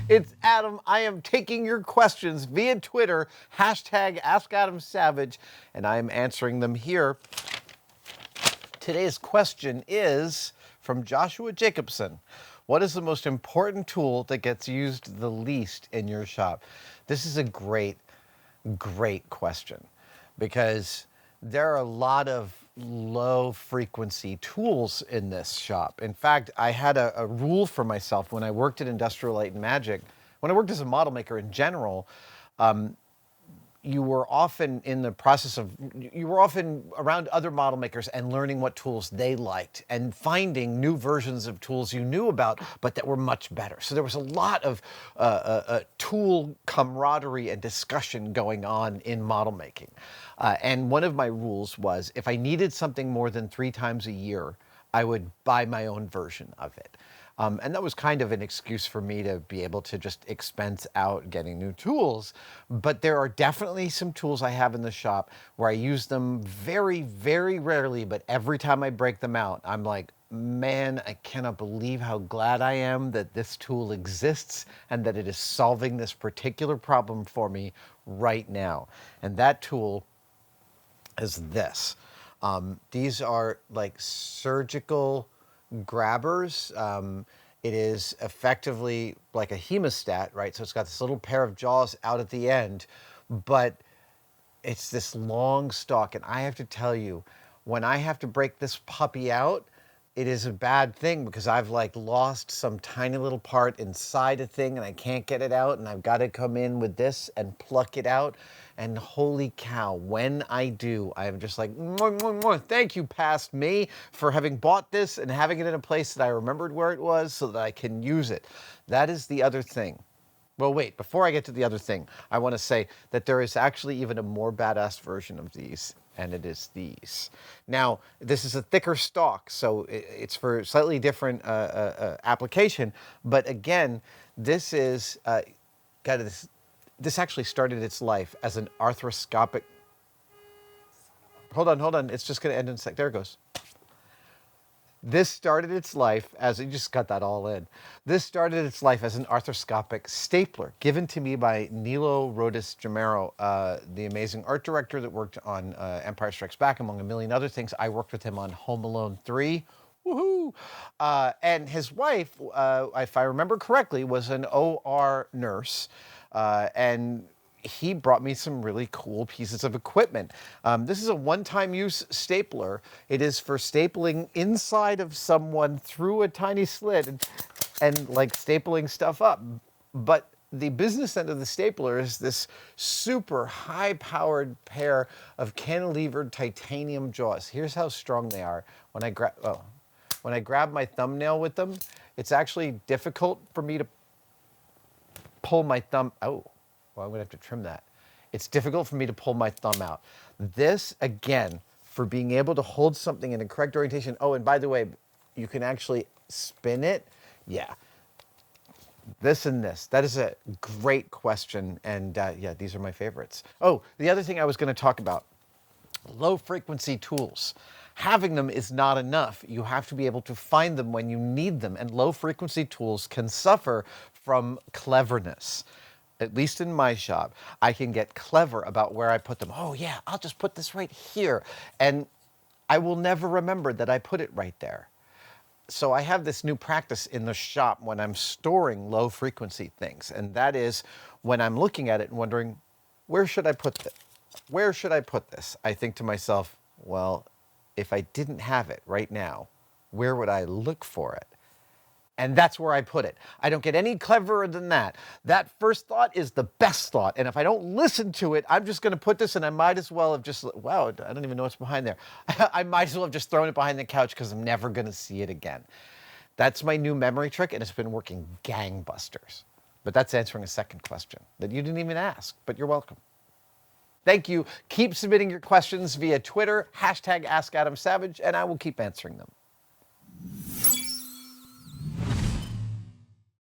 It's Adam. I am taking your questions via Twitter, hashtag AskAdamSavage, and I am answering them here. Today's question is from Joshua Jacobson. What is the most important tool that gets used the least in your shop? This is a great question because there are a lot of low frequency tools in this shop. In fact, I had a rule for myself when I worked at Industrial Light and Magic, when I worked as a model maker in general. You were often around other model makers and learning what tools they liked and finding new versions of tools you knew about, but that were much better. So there was a lot of tool camaraderie and discussion going on in model making. And one of my rules was if I needed something more than 3 times a year, I would buy my own version of it. And that was kind of an excuse for me to be able to just expense out getting new tools. But there are definitely some tools I have in the shop where I use them very, very rarely, but every time I break them out, I'm like, man, I cannot believe how glad I am that this tool exists and that it is solving this particular problem for me right now. And that tool is this. These are like surgical grabbers. It is effectively like a hemostat, right? So it's got this little pair of jaws out at the end, but it's this long stalk. And I have to tell you, when I have to break this puppy out, it is a bad thing because I've like lost some tiny little part inside a thing and I can't get it out, and I've got to come in with this and pluck it out. And holy cow, when I do, I'm just like, mwah, mwah, mwah. Thank you, past me, for having bought this and having it in a place that I remembered where it was so that I can use it. That is the other thing. Well, wait, before I get to the other thing, I want to say that there is actually even a more badass version of these, and it is these. Now, this is a thicker stalk, so it's for slightly different application, but again, this is, this actually started its life as an arthroscopic. Hold on, it's just going to end in a sec. There it goes. This started its life as, you just got that all in. This started its life as an arthroscopic stapler given to me by Nilo Rodis Jamero, the amazing art director that worked on Empire Strikes Back, among a million other things. I worked with him on Home Alone 3. Woohoo! And his wife, if I remember correctly, was an OR nurse. And he brought me some really cool pieces of equipment. This is a one-time use stapler. It is for stapling inside of someone through a tiny slit and like stapling stuff up. But the business end of the stapler is this super high-powered pair of cantilevered titanium jaws. Here's how strong they are. When I grab my thumbnail with them, it's actually difficult for me to pull my thumb. Oh. Well, I'm going to have to trim that. It's difficult for me to pull my thumb out. This, again, for being able to hold something in a correct orientation. Oh, and by the way, you can actually spin it. Yeah. This and this. That is a great question. And yeah, these are my favorites. Oh, the other thing I was going to talk about, low frequency tools. Having them is not enough. You have to be able to find them when you need them. And low frequency tools can suffer from cleverness. At least in my shop, I can get clever about where I put them. Oh yeah, I'll just put this right here. And I will never remember that I put it right there. So I have this new practice in the shop when I'm storing low frequency things. And that is when I'm looking at it and wondering, where should I put this? Where should I put this? I think to myself, well, if I didn't have it right now, where would I look for it? And that's where I put it. I don't get any cleverer than that. That first thought is the best thought. And if I don't listen to it, I'm just going to put this, and I might as well have just, wow, I don't even know what's behind there. I might as well have just thrown it behind the couch because I'm never going to see it again. That's my new memory trick, and it's been working gangbusters. But that's answering a second question that you didn't even ask, but you're welcome. Thank you. Keep submitting your questions via Twitter, hashtag AskAdamSavage, and I will keep answering them.